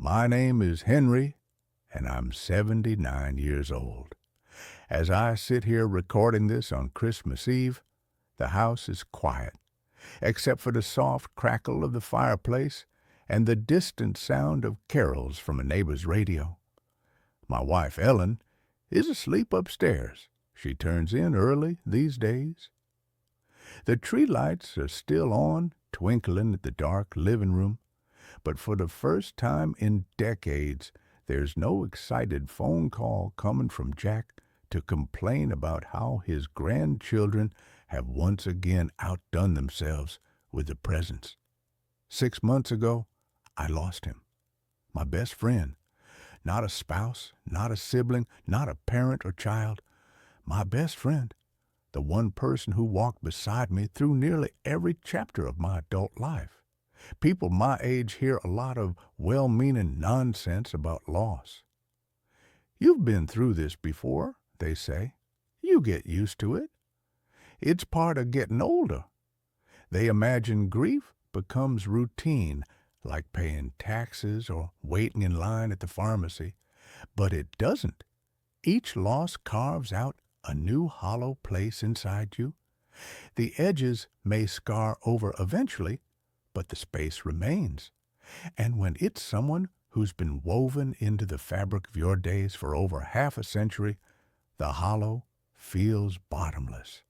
My name is Henry, and I'm 79 years old. As I sit here recording this on Christmas Eve, the house is quiet, except for the soft crackle of the fireplace and the distant sound of carols from a neighbor's radio. My wife, Ellen, is asleep upstairs. She turns in early these days. The tree lights are still on, twinkling at the dark living room, but for the first time in decades, there's no excited phone call coming from Jack to complain about how his grandchildren have once again outdone themselves with the presents. 6 months ago, I lost him, my best friend. Not a spouse, not a sibling, not a parent or child. My best friend, the one person who walked beside me through nearly every chapter of my adult life. People my age hear a lot of well-meaning nonsense about loss. You've been through this before, they say. You get used to it. It's part of getting older. They imagine grief becomes routine, like paying taxes or waiting in line at the pharmacy. But it doesn't. Each loss carves out a new hollow place inside you. The edges may scar over eventually, but the space remains. And when it's someone who's been woven into the fabric of your days for over half a century, the hollow feels bottomless.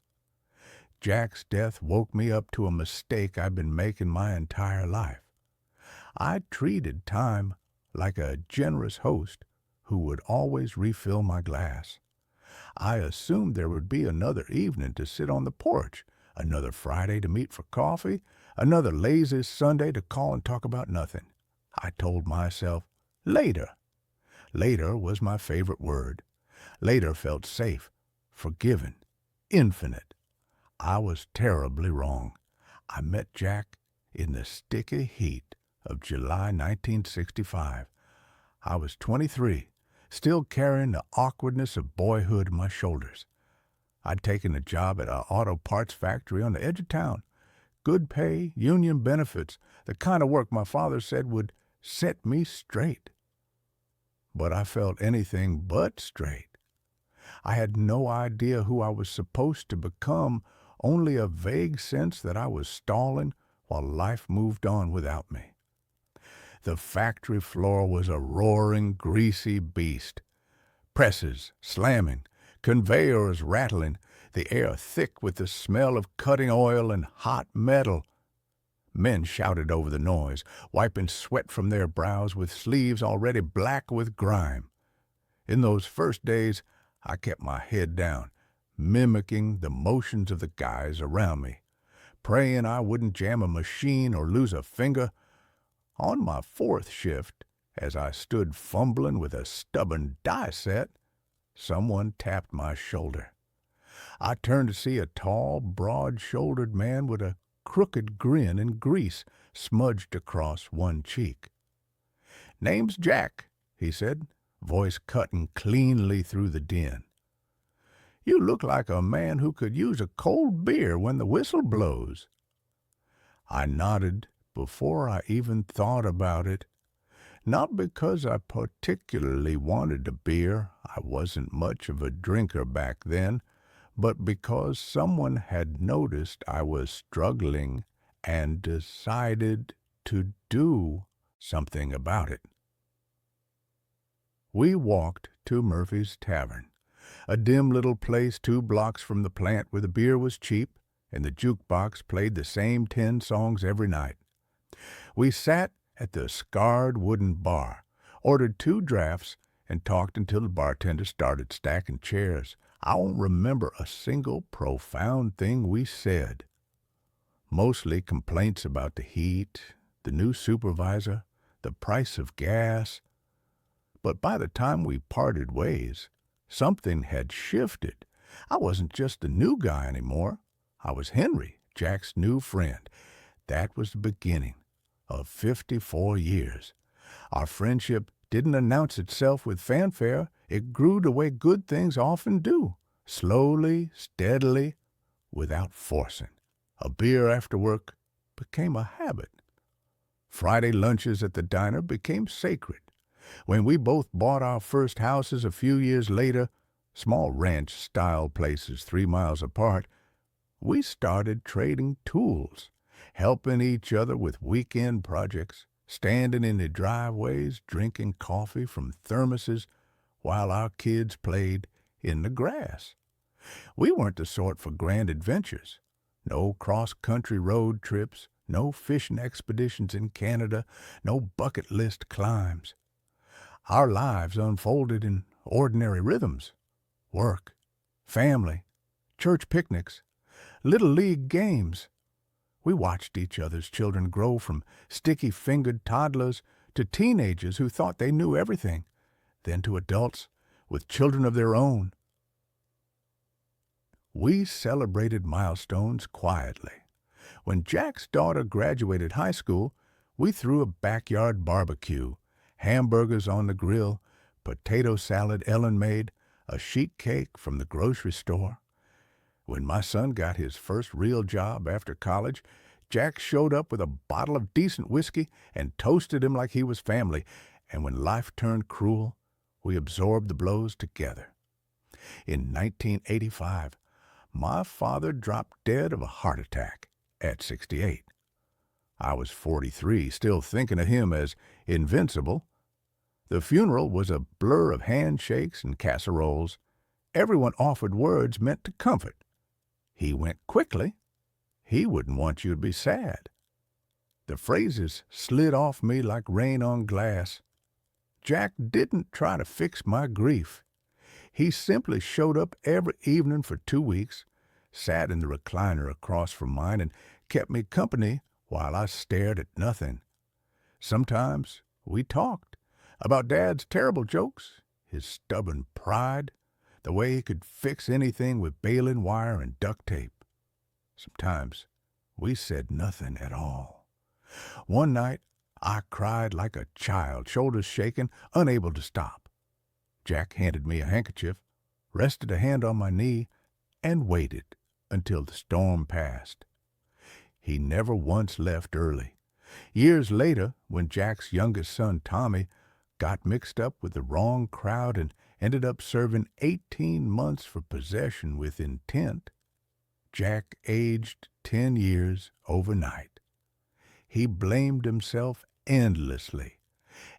Jack's death woke me up to a mistake I've been making my entire life. I treated time like a generous host who would always refill my glass. I assumed there would be another evening to sit on the porch, another Friday to meet for coffee, another lazy Sunday to call and talk about nothing. I told myself, later. Later was my favorite word. Later felt safe, forgiven, infinite. I was terribly wrong. I met Jack in the sticky heat of July 1965. I was 23, still carrying the awkwardness of boyhood on my shoulders. I'd taken a job at an auto parts factory on the edge of town. Good pay, union benefits, the kind of work my father said would set me straight. But I felt anything but straight. I had no idea who I was supposed to become, only a vague sense that I was stalling while life moved on without me. The factory floor was a roaring, greasy beast. Presses slamming, conveyors rattling, the air thick with the smell of cutting oil and hot metal. Men shouted over the noise, wiping sweat from their brows with sleeves already black with grime. In those first days, I kept my head down, mimicking the motions of the guys around me, praying I wouldn't jam a machine or lose a finger. On my fourth shift, as I stood fumbling with a stubborn die set, someone tapped my shoulder. I turned to see a tall, broad-shouldered man with a crooked grin and grease smudged across one cheek. "Name's Jack," he said, voice cutting cleanly through the din. "You look like a man who could use a cold beer when the whistle blows." I nodded before I even thought about it. Not because I particularly wanted a beer, I wasn't much of a drinker back then, but because someone had noticed I was struggling and decided to do something about it. We walked to Murphy's Tavern, a dim little place 2 blocks from the plant where the beer was cheap and the jukebox played the same 10 songs every night. We sat at the scarred wooden bar, ordered 2 drafts, and talked until the bartender started stacking chairs. I won't remember a single profound thing we said. Mostly complaints about the heat, the new supervisor, the price of gas. But by the time we parted ways, something had shifted. I wasn't just the new guy anymore. I was Henry, Jack's new friend. That was the beginning of 54 years. Our friendship didn't announce itself with fanfare. It grew the way good things often do, slowly, steadily, without forcing. A beer after work became a habit. Friday lunches at the diner became sacred. When we both bought our first houses a few years later, small ranch-style places 3 miles apart, we started trading tools, helping each other with weekend projects, standing in the driveways, drinking coffee from thermoses while our kids played in the grass. We weren't the sort for grand adventures. No cross-country road trips, no fishing expeditions in Canada, no bucket list climbs. Our lives unfolded in ordinary rhythms: work, family, church picnics, little league games. We watched each other's children grow from sticky-fingered toddlers to teenagers who thought they knew everything, then to adults with children of their own. We celebrated milestones quietly. When Jack's daughter graduated high school, we threw a backyard barbecue, hamburgers on the grill, potato salad Ellen made, a sheet cake from the grocery store. When my son got his first real job after college, Jack showed up with a bottle of decent whiskey and toasted him like he was family, and when life turned cruel, we absorbed the blows together. In 1985, my father dropped dead of a heart attack at 68. I was 43, still thinking of him as invincible. The funeral was a blur of handshakes and casseroles. Everyone offered words meant to comfort. He went quickly. He wouldn't want you to be sad. The phrases slid off me like rain on glass. Jack didn't try to fix my grief. He simply showed up every evening for 2 weeks, sat in the recliner across from mine, and kept me company while I stared at nothing. Sometimes we talked about Dad's terrible jokes, his stubborn pride, the way he could fix anything with baling wire and duct tape. Sometimes we said nothing at all. One night I cried like a child, shoulders shaking, unable to stop. Jack handed me a handkerchief, rested a hand on my knee, and waited until the storm passed. He never once left early. Years later, when Jack's youngest son, Tommy, got mixed up with the wrong crowd and ended up serving 18 months for possession with intent, Jack aged 10 years overnight. He blamed himself endlessly.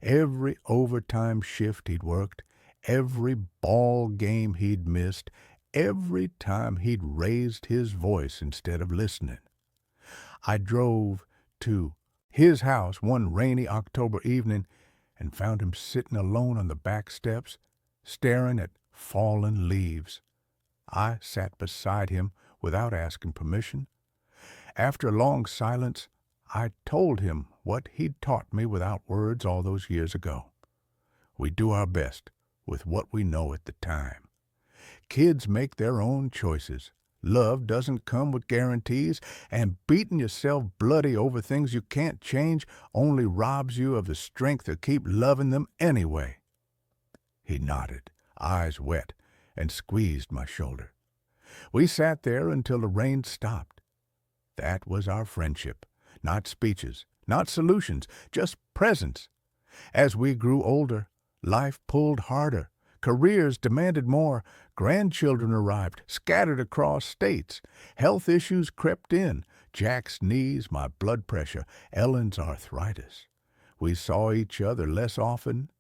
Every overtime shift he'd worked, every ball game he'd missed, every time he'd raised his voice instead of listening. I drove to his house one rainy October evening and found him sitting alone on the back steps, staring at fallen leaves. I sat beside him without asking permission. After a long silence, I told him what he'd taught me without words all those years ago. We do our best with what we know at the time. Kids make their own choices. Love doesn't come with guarantees, and beating yourself bloody over things you can't change only robs you of the strength to keep loving them anyway. He nodded, eyes wet, and squeezed my shoulder. We sat there until the rain stopped. That was our friendship. Not speeches, not solutions, just presence. As we grew older, life pulled harder. Careers demanded more. Grandchildren arrived, scattered across states. Health issues crept in. Jack's knees, my blood pressure, Ellen's arthritis. We saw each other less often.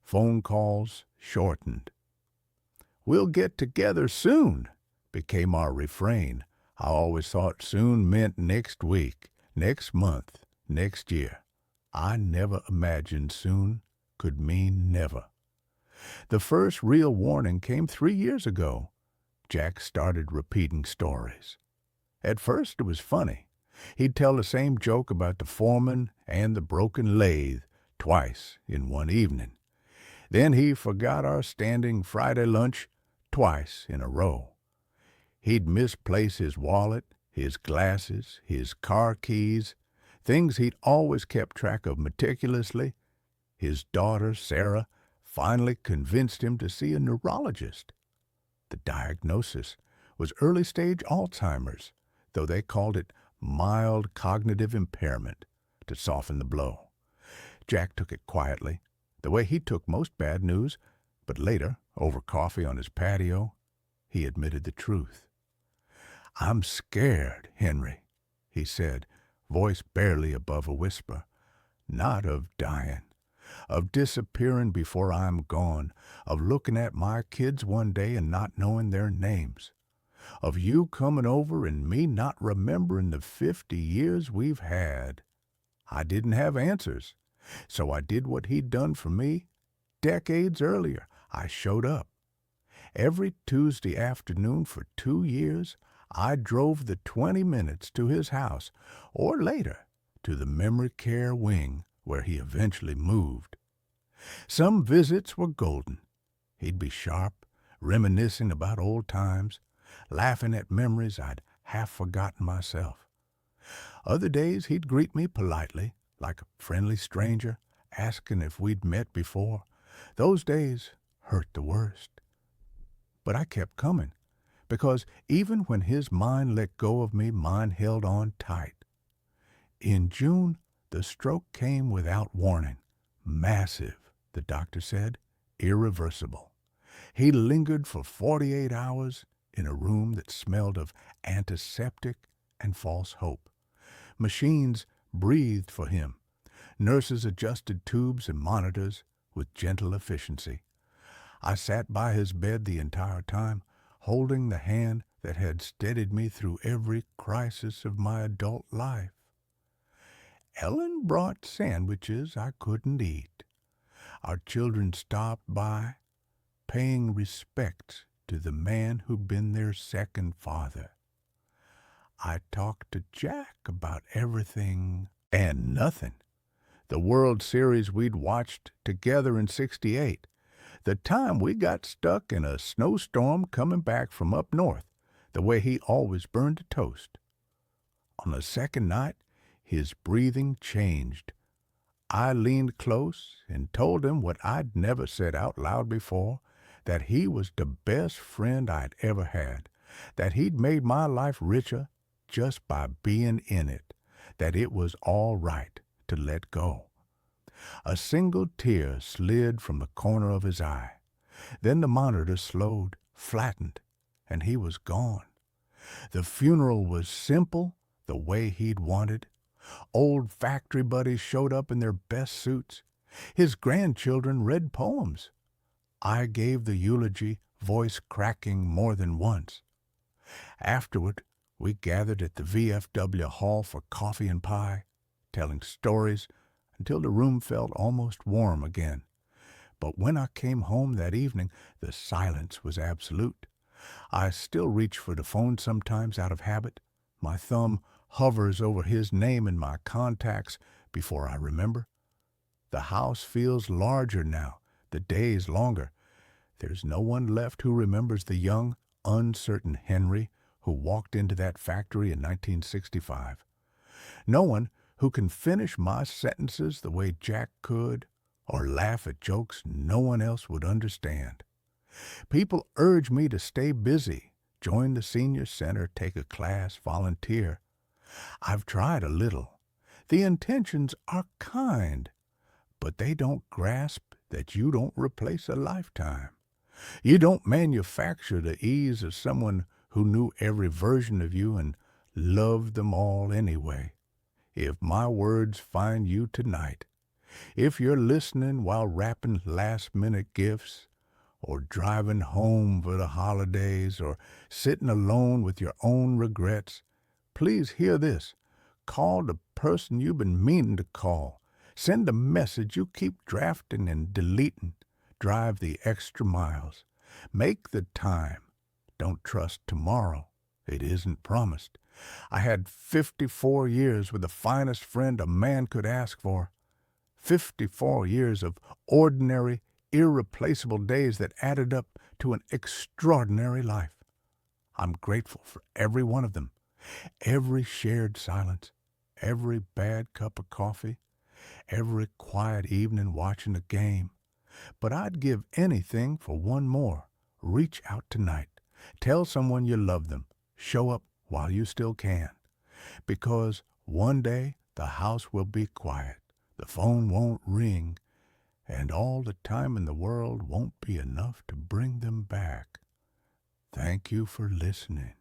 Phone calls shortened. "We'll get together soon," became our refrain. I always thought soon meant next week, next month, next year. I never imagined soon could mean never. The first real warning came 3 years ago. Jack started repeating stories. At first it was funny. He'd tell the same joke about the foreman and the broken lathe twice in one evening. Then he forgot our standing Friday lunch twice in a row. He'd misplace his wallet, his glasses, his car keys, things he'd always kept track of meticulously. His daughter, Sarah, finally convinced him to see a neurologist. The diagnosis was early-stage Alzheimer's, though they called it mild cognitive impairment to soften the blow. Jack took it quietly, the way he took most bad news, but later, over coffee on his patio, he admitted the truth. "I'm scared, Henry," he said, voice barely above a whisper. "Not of dying, of disappearing before I'm gone, of looking at my kids one day and not knowing their names, of you coming over and me not remembering the 50 years we've had. I didn't have answers, so I did what he'd done for me decades earlier. I showed up. Every Tuesday afternoon for 2 years, I drove the 20 minutes to his house, or later, to the memory care wing where he eventually moved. Some visits were golden. He'd be sharp, reminiscing about old times, laughing at memories I'd half forgotten myself. Other days he'd greet me politely, like a friendly stranger, asking if we'd met before. Those days hurt the worst. But I kept coming, because even when his mind let go of me, mine held on tight. In June, the stroke came without warning. Massive, the doctor said, irreversible. He lingered for 48 hours in a room that smelled of antiseptic and false hope. Machines breathed for him. Nurses adjusted tubes and monitors with gentle efficiency. I sat by his bed the entire time, holding the hand that had steadied me through every crisis of my adult life. Ellen brought sandwiches I couldn't eat. Our children stopped by, paying respects to the man who'd been their second father. I talked to Jack about everything and nothing. The World Series we'd watched together in '68. The time we got stuck in a snowstorm coming back from up north, the way he always burned a toast. On the second night, his breathing changed. I leaned close and told him what I'd never said out loud before, that he was the best friend I'd ever had, that he'd made my life richer just by being in it, that it was all right to let go. A single tear slid from the corner of his eye. Then the monitor slowed, flattened, and he was gone. The funeral was simple, the way he'd wanted. Old factory buddies showed up in their best suits. His grandchildren read poems. I gave the eulogy, voice cracking more than once. Afterward, we gathered at the VFW hall for coffee and pie, telling stories until the room felt almost warm again. But when I came home that evening, the silence was absolute. I still reach for the phone sometimes out of habit. My thumb hovers over his name in my contacts before I remember. The house feels larger now, the days longer. There's no one left who remembers the young, uncertain Henry who walked into that factory in 1965. No one who can finish my sentences the way Jack could, or laugh at jokes no one else would understand. People urge me to stay busy, join the senior center, take a class, volunteer. I've tried a little. The intentions are kind, but they don't grasp that you don't replace a lifetime. You don't manufacture the ease of someone who knew every version of you and loved them all anyway. If my words find you tonight, if you're listening while wrapping last-minute gifts, or driving home for the holidays, or sitting alone with your own regrets, please hear this. Call the person you've been meaning to call. Send the message you keep drafting and deleting. Drive the extra miles. Make the time. Don't trust tomorrow. It isn't promised. I had 54 years with the finest friend a man could ask for. 54 years of ordinary, irreplaceable days that added up to an extraordinary life. I'm grateful for every one of them, every shared silence, every bad cup of coffee, every quiet evening watching a game. But I'd give anything for one more. Reach out tonight. Tell someone you love them. Show up while you still can. Because one day the house will be quiet. The phone won't ring, and all the time in the world won't be enough to bring them back. Thank you for listening.